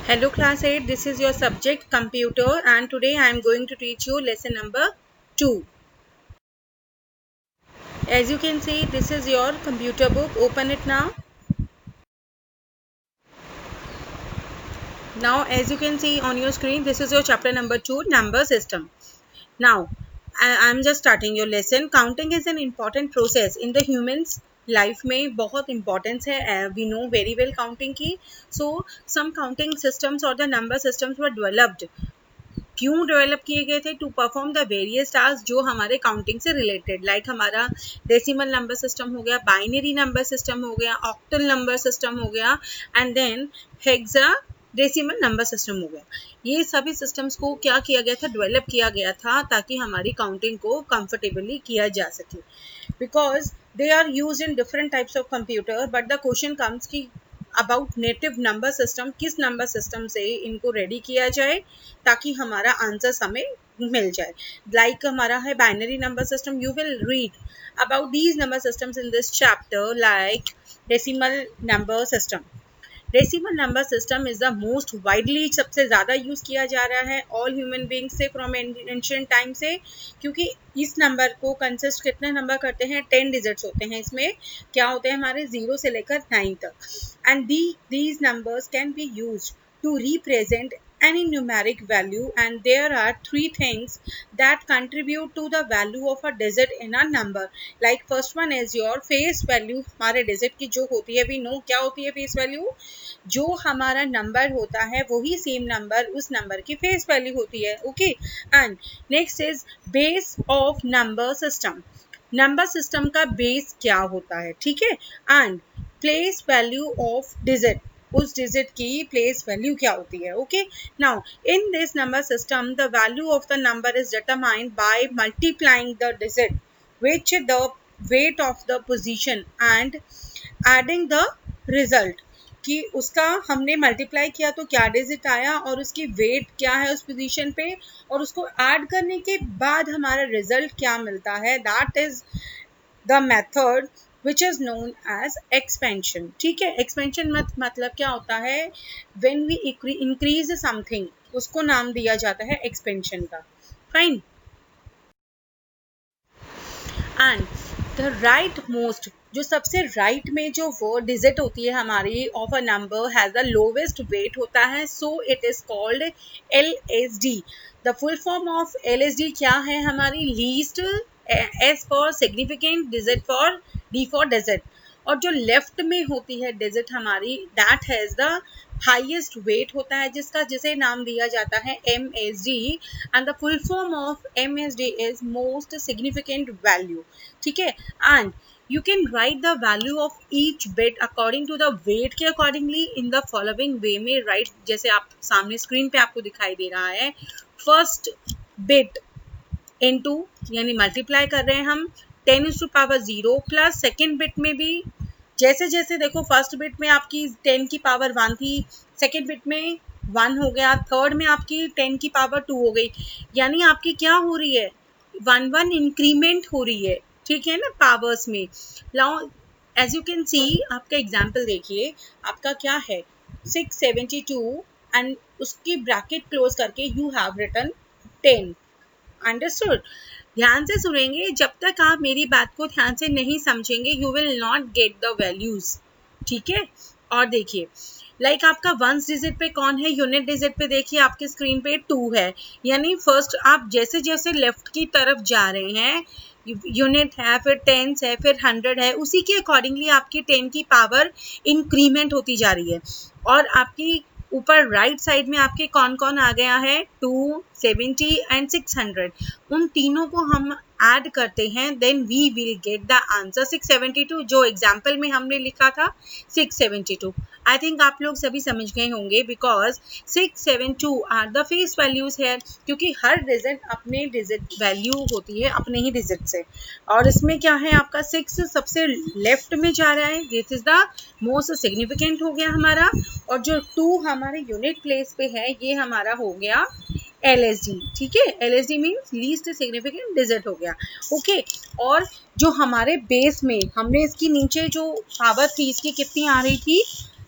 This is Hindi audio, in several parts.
Hello class 8, this is your subject computer and today I am going to teach you lesson number 2. As you can see, this is your computer book. Open it now. Now as you can see on your screen, this is your chapter number 2, number system. Now I am just starting your lesson. Counting is an important process in the humans life में बहुत इंपॉर्टेंस है. We know very well counting की. सो सम काउंटिंग सिस्टम्स और the number systems were developed. क्यों डेवलप किए गए थे? To perform the various task जो हमारे काउंटिंग से रिलेटेड, लाइक हमारा डेसिमल नंबर सिस्टम हो गया, बाइनरी नंबर सिस्टम हो गया, ऑक्टल नंबर सिस्टम हो गया and then hexadecimal number system हो गया. ये सभी सिस्टम्स को क्या किया गया था? डेवलप किया गया था ताकि हमारी काउंटिंग को कंफर्टेबली किया जा सके. Because they are used in different types of computer, but the question comes की अबाउट नेटिव नंबर सिस्टम, किस नंबर सिस्टम से इनको रेडी किया जाए ताकि हमारा आंसर हमें मिल जाए. लाइक हमारा है binary number system. You will read about these number systems in this chapter. Like decimal number system. Decimal number system is the most widely, सबसे ज़्यादा यूज़ किया जा रहा है ऑल ह्यूमन बींग्स से फ्रॉम एंशिएंट टाइम से, क्योंकि इस नंबर को कंसिस्ट कितने नंबर करते हैं? 10 डिजिट्स होते हैं. इसमें क्या होते हैं हमारे 0 से लेकर 9 तक. And these numbers can be used to represent any numeric value, and there are 3 things that contribute to the value of a digit in a number. Like first one is your face value. हमारे digit की जो होती है, we know क्या होती है face value. जो हमारा नंबर होता है वही सेम नंबर उस नंबर की फेस वैल्यू होती है. Okay. And next is base of number system. Number system का बेस क्या होता है? ठीक है. And place value of digit, उस डिजिट की प्लेस वैल्यू क्या होती है? Okay. Now in this number system the value of the number is determined by multiplying the digit which the weight of the position and adding the result. कि उसका हमने मल्टीप्लाई किया तो क्या डिजिट आया और उसकी वेट क्या है उस पोजीशन पे, और उसको ऐड करने के बाद हमारा रिजल्ट क्या मिलता है. That is the method which is known as expansion. ठीक है. एक्सपेंशन मतलब क्या होता है? when we increase something, उसको नाम दिया जाता है एक्सपेंशन का. Fine. And the right most, जो सबसे राइट में जो वो डिजिट होती है हमारी of a number has the lowest weight होता है. So it is called LSD. The full form of LSD क्या है हमारी? Least, S for significant, digit for D for digit. और जो लेफ्ट में होती है डिजिट हमारी, that has the highest weight होता है जिसे नाम दिया जाता है MSD. And the full form of MSD is most significant value. ठीक है. And you can write the value of each bit according to the weight के accordingly in the following way में write. जैसे आप सामने स्क्रीन पे आपको दिखाई दे रहा है. फर्स्ट बिट इनटू, यानी मल्टीप्लाई कर रहे हैं हम 10⁻0 प्लस सेकेंड बिट में भी जैसे जैसे देखो, फर्स्ट बिट में आपकी 10 की पावर 1 थी, सेकेंड बिट में 1 हो गया, थर्ड में आपकी 10 की पावर 2 हो गई. यानी आपकी क्या हो रही है? 1 इंक्रीमेंट हो रही है. ठीक है ना, पावर्स में. Now as you can see, आपका एग्जाम्पल देखिए. आपका क्या है? 672 एंड उसकी ब्रैकेट क्लोज करके यू हैव रिटन 10. अंडरस्टूड? ध्यान से सुनेंगे. जब तक आप मेरी बात को ध्यान से नहीं समझेंगे you will not get the values. ठीक है. और देखिए, लाइक आपका वंस डिजिट पे कौन है? यूनिट डिजिट पे देखिए आपके स्क्रीन पे 2 है. यानी फर्स्ट आप जैसे जैसे लेफ्ट की तरफ जा रहे हैं, यूनिट है, फिर टेंस है, फिर 100 है, उसी के अकॉर्डिंगली आपकी 10 की पावर इंक्रीमेंट होती जा रही है. और आपकी ऊपर राइट साइड में आपके कौन कौन आ गया है? 270 एंड 600. उन तीनों को हम ऐड करते हैं, then we will get the answer 672, जो एग्जाम्पल में हमने लिखा था 672. आई थिंक आप लोग सभी समझ गए होंगे, because 672 are the face values है, क्योंकि हर डिजिट अपने डिजिट वैल्यू होती है अपने ही डिजिट से. और इसमें क्या है? आपका 6 सबसे लेफ्ट में जा रहा है, this is the most significant हो गया हमारा. और जो 2 हमारे यूनिट प्लेस पे है, ये हमारा हो गया LSD. ठीक है. LSD means least significant digit हो गया. ओके. और जो हमारे बेस में हमने इसकी नीचे जो पावर थी इसकी कितनी आ रही थी?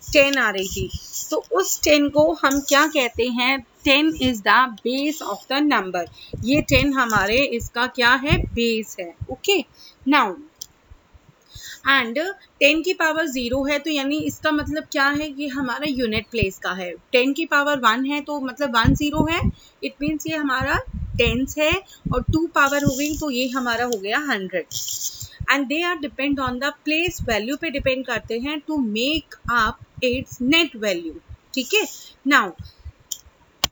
10 आ रही थी. तो उस 10 को हम क्या कहते हैं, 10 is the base of the number. ये 10 हमारे इसका क्या है, बेस है। ओके, नाउ एंड 10 की पावर 0 है, तो यानी इसका मतलब क्या है, ये हमारा यूनिट प्लेस का है। 10 की पावर 1 है तो मतलब 1 0 है, इट मीन्स ये हमारा टेंस है। और 2 पावर हो गई तो ये हमारा हो गया 100। And they are depend on the place, value पे डिपेंड करते हैं to make up its net value. ठीक है, नाउ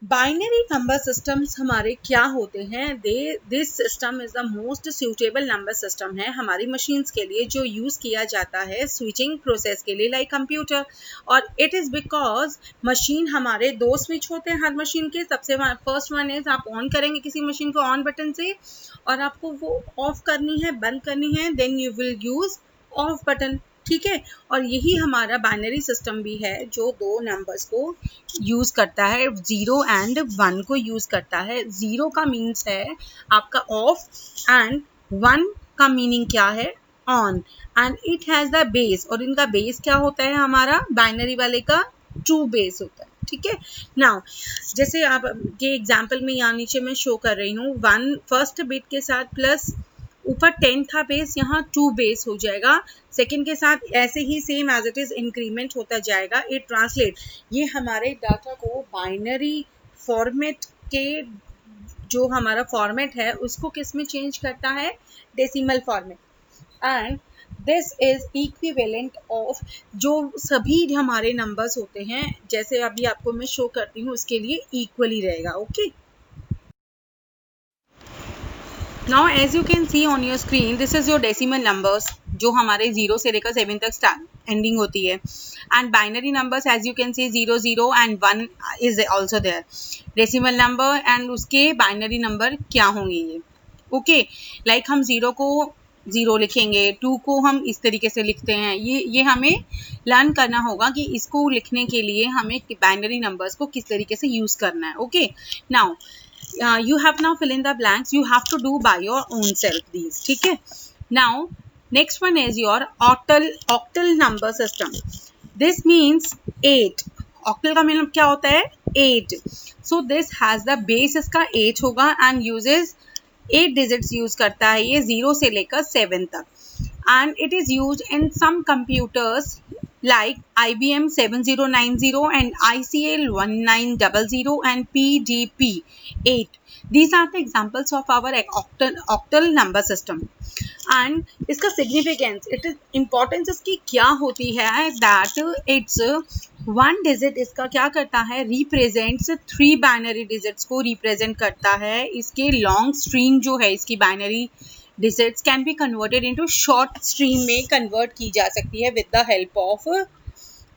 बाइनरी नंबर सिस्टम्स हमारे क्या होते हैं, this system is the most suitable number system है हमारी मशीन्स के लिए, जो यूज किया जाता है स्विचिंग प्रोसेस के लिए, लाइक कंप्यूटर। और इट इज बिकॉज मशीन हमारे 2 स्विच होते हैं हर मशीन के। सबसे फर्स्ट वन इज आप ऑन करेंगे किसी मशीन को ऑन बटन से, और आपको वो ऑफ करनी है, बंद करनी है, then you will use of button. ठीक है, और यही हमारा बाइनरी सिस्टम भी है जो 2 नंबर्स को यूज करता है, 0 एंड 1 को यूज करता है। 0 का मीन्स है आपका ऑफ एंड 1 का मीनिंग क्या है, on. And it has the base, और इनका बेस क्या होता है, हमारा बाइनरी वाले का ट्रू बेस होता है। ठीक है, नाउ जैसे आप ये एग्जाम्पल में यहाँ नीचे मैं शो कर रही हूँ, 1 फर्स्ट बिट के साथ प्लस ऊपर 10 था बेस, यहाँ 2 बेस हो जाएगा। सेकंड के साथ ऐसे ही same as it is increment होता जाएगा। इट ट्रांसलेट, ये हमारे डाटा को बाइनरी फॉर्मेट के, जो हमारा फॉर्मेट है उसको किस में चेंज करता है, decimal format. And this is equivalent of जो सभी हमारे नंबर्स होते हैं, जैसे अभी आपको मैं शो करती हूँ उसके लिए इक्वली रहेगा। Okay, Now as you can see on your screen, this is your decimal numbers जो हमारे 0 से लेकर 7 तक एंडिंग होती है। And binary numbers as you can see 0 0 and 1 is also there। Decimal number and उसके बाइनरी नंबर क्या होंगे ये। ओके, लाइक हम 0 को 0 लिखेंगे, 2 को हम इस तरीके से लिखते हैं। ये हमें लर्न करना होगा कि इसको लिखने के लिए हमें बाइनरी नंबर्स को किस तरीके से यूज करना है। Okay, now you have now fill in the blanks, you have to do by your own self these। ठीक है, now next one is your octal number system। this means 8। octal का मतलब क्या होता है, 8। so this has the base इसका 8 होगा and uses 8 digits यूज करता है ये 0 से लेकर 7 तक। and it is used in some computers like IBM 7090 and ICL 1900 and PDP-8। These are the examples of our octal number system। and इसका significance, it is importance इसकी क्या होती है, that it's 1 digit इसका क्या करता है, represents 3 binary digits को represent करता है। इसके long string जो है इसकी binary digits can be converted into short string में convert की जा सकती है with the help of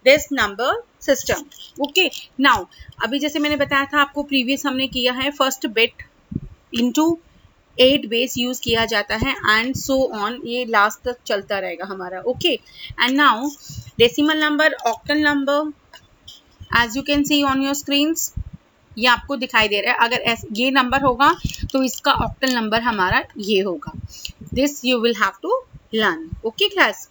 this number system। okay, now अभी जैसे मैंने बताया था आपको previous हमने किया है, first bit into 8 base use किया जाता है एंड सो ऑन, ये लास्ट तक चलता रहेगा हमारा। Okay, and now decimal number, octal number as you can see on your screens, ये आपको दिखाई दे रहा है। अगर ये नंबर होगा तो इसका ऑक्टल नंबर हमारा ये होगा। This you will have to learn. Okay class,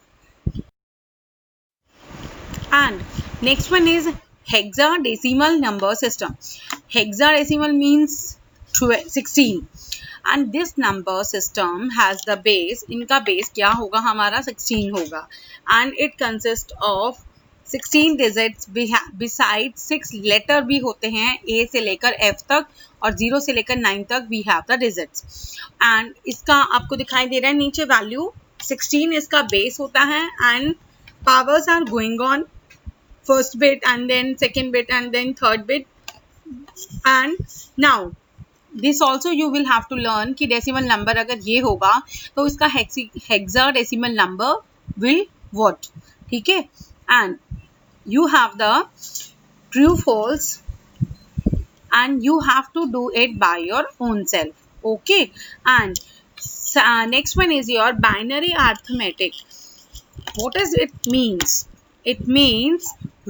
and next one is hexadecimal number system. Hexadecimal means 16 and this number system has the base, इनका base क्या होगा हमारा 16 होगा and it consists of 16 digits besides 6 letter भी होते हैं A से लेकर F तक और 0 से लेकर 9 तक we have the digits। and इसका आपको दिखाई दे रहा है नीचे वैल्यू 16 इसका base होता है and powers are going on first bit and then second bit and then third bit। and now this also you will have to learn कि डेसिमल नंबर अगर ये होगा तो इसका हेक्साडेसिमल नंबर विल व्हाट। ठीक है, and you have the true false and you have to do it by your own self. Okay, and next one is your binary arithmetic. What is it means? It means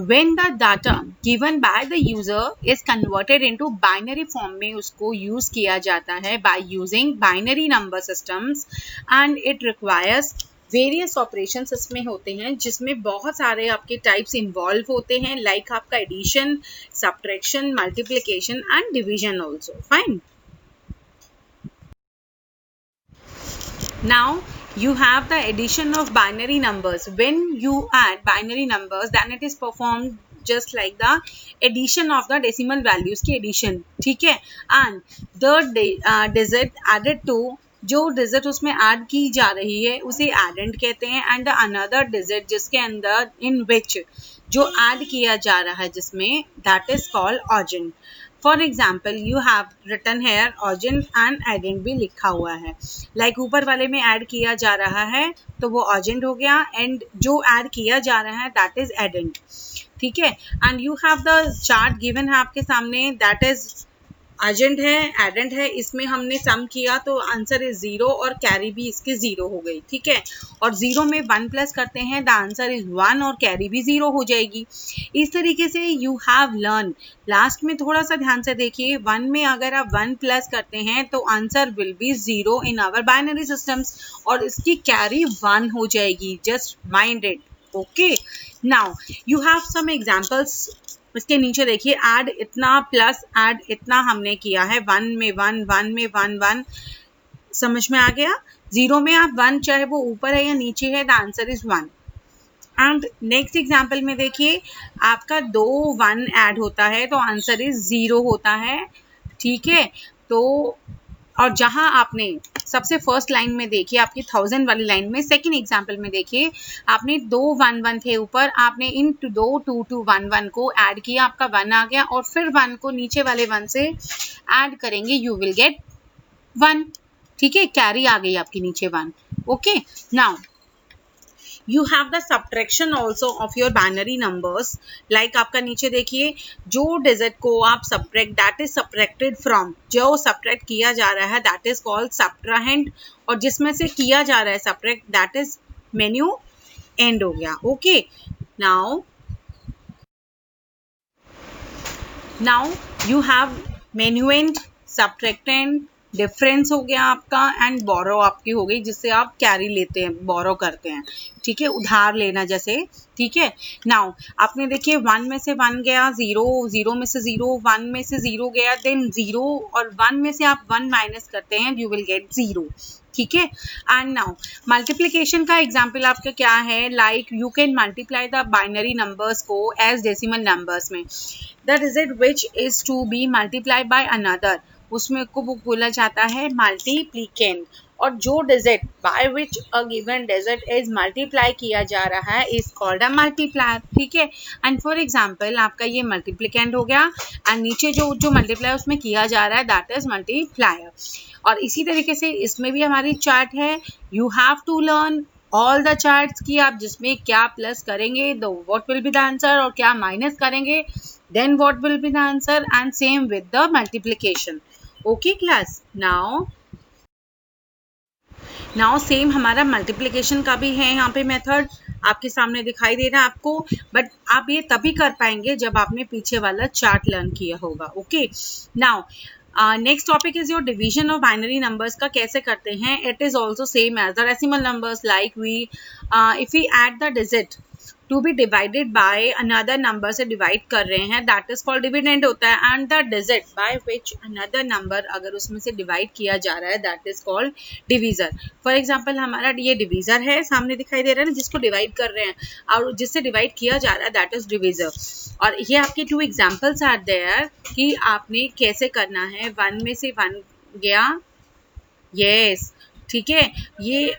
when the data given by the user is converted into binary form में उसको use किया जाता है by using binary number systems and it requires various operations इसमें होते हैं जिसमें बहुत सारे आपके टाइप्स इन्वॉल्व होते हैं, लाइक आपका addition, subtraction, multiplication and division also. Fine. Now you have the addition of binary numbers. When you add binary numbers, then it is performed just like the addition of the decimal values की addition. ठीक है. And the digit added to, जो डिजिट उसमें ऐड की जा रही है उसे एडेंड कहते हैं. एंड अनदर डिजिट जिसके अंदर इन विच जो ऐड किया जा रहा है जिसमें, that is called augend. For example you have written here augend and addend भी लिखा हुआ है. लाइक ऊपर वाले में ऐड किया जा रहा है तो वो ऑजेंट हो गया, एंड जो ऐड किया जा रहा है दैट इज एडेंट. ठीक है. And you have the chart given है आपके सामने, दैट इज एजेंट है, एडेंट है. इसमें हमने सम किया तो आंसर इज 0 और कैरी भी इसके 0 हो गई. ठीक है. और 0 में 1 प्लस करते हैं, द आंसर इज 1 और कैरी भी 0 हो जाएगी. इस तरीके से यू हैव लर्न. लास्ट में थोड़ा सा ध्यान से देखिए, 1 में अगर आप 1 प्लस करते हैं तो answer will be 0 in our binary systems और इसकी कैरी 1 हो जाएगी. Just mind it. Okay. Now you have some examples. इसके नीचे देखिए, ऐड इतना प्लस ऐड इतना हमने किया है. 1 में 1, 1 में 1, 1. समझ में आ गया. 0 में आप 1 चाहे वो ऊपर है या नीचे है, the answer is 1. And next example में देखिए, आपका 2 1 ऐड होता है तो आंसर इज 0 होता है. ठीक है. तो और जहां आपने सबसे फर्स्ट लाइन में देखिए, आपकी 1000 वाली लाइन में सेकंड एग्जांपल में देखिए, आपने 2 1 1 थे ऊपर, आपने इन 2 2 2 1 1 को ऐड किया, आपका 1 आ गया, और फिर 1 को नीचे वाले 1 से ऐड करेंगे, यू विल गेट 1. ठीक है. कैरी आ गई आपकी नीचे 1. Okay. Now you have the subtraction also of your binary numbers. like आपका नीचे देखिए, जो डिजिट को आप subtract, that is subtracted from, जो subtract किया जा रहा है that is called subtrahend, और जिसमें से किया जा रहा है subtract, that is minuend हो गया. Okay. now you have minuend, subtractand, difference हो गया आपका, एंड बोरो आपकी हो गई, जिससे आप कैरी लेते हैं, बोरो करते हैं. ठीक है. उधार लेना जैसे. ठीक है. नाउ आपने देखिए, 1 में से 1 गया, 0, 0 में से 0, 1 में से 0 गया, देन 0 और 1 में से आप 1 माइनस करते हैं, यू विल गेट 0. ठीक है. एंड नाउ मल्टीप्लिकेशन का एग्जाम्पल आपका क्या है, like you can multiply the binary numbers को एज डेसिमल नंबर्स में. The digit which is to be multiply by another, उसमें को वो बोला जाता है मल्टीप्लिकेंड. और जो digit by which a given digit is multiply किया जा रहा है इज कॉल्ड अ मल्टीप्लायर. ठीक है. एंड फॉर एग्जांपल आपका ये मल्टीप्लिकेंड हो गया, एंड नीचे जो मल्टीप्लाई उसमें किया जा रहा है दैट इज मल्टीप्लायर. और इसी तरीके से इसमें भी हमारी चार्ट है. You have to learn all the charts की आप जिसमें क्या प्लस करेंगे the what will be the answer, और क्या माइनस करेंगे then what will be the answer, and same with the multiplication. Okay class. Now same हमारा मल्टीप्लिकेशन का भी है यहाँ पे मेथड आपके सामने दिखाई दे रहा है आपको, बट आप ये तभी कर पाएंगे जब आपने पीछे वाला चार्ट लर्न किया होगा. Okay. Now next topic is your division of binary numbers का कैसे करते हैं. It is also same as the decimal numbers. Like we if we add the digit to be divided by another number से डिवाइड कर रहे हैं, दैट इज कॉल्ड डिविडेंड होता है. And the digit by which another number अगर उसमें से डिवाइड किया जा रहा है that is called divisor. For example हमारा ये डिवीजर है, सामने दिखाई दे रहा है ना, जिसको डिवाइड कर रहे हैं और जिससे डिवाइड किया जा रहा है दैट इज डिवीजर. और ये आपके 2 एग्जाम्पल्स आर देयर कि आपने कैसे करना है. 1 में से 1 गया, यस. ठीक है. ये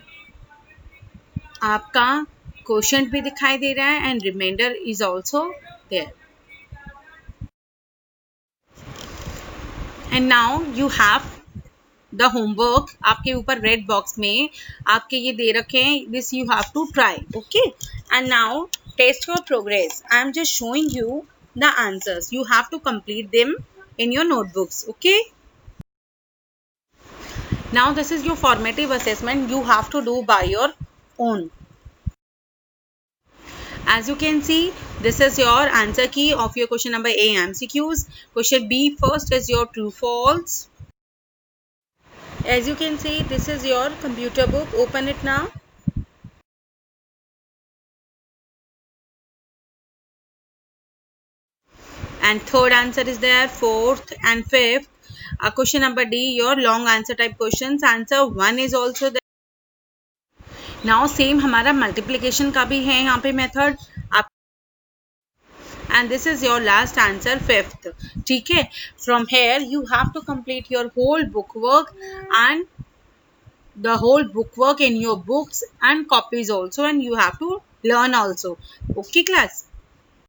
आपका क्वोशंट भी दिखाई दे रहा है, and reminder is also there. And now you have the homework. आपके ऊपर रेड बॉक्स में आपके ये दे रखे हैं, this you have to try. Okay. And now test your progress. I am just showing you the answers. You have to complete them in your notebooks. Okay. Now this is your formative assessment. You have to do by your own. As you can see, this is your answer key of your question number A MCQs. Question B first is your true false. As you can see, this is your computer book. Open it now. and third answer is there, fourth and fifth. Question number D, your long answer type questions, answer 1 is also there. Now same हमारा multiplication का भी है यहाँ पे method आप, and this is your last answer, fifth. ठीक है, from here you have to complete your whole book work and the whole book work in your books and copies also, and you have to learn also. Okay class.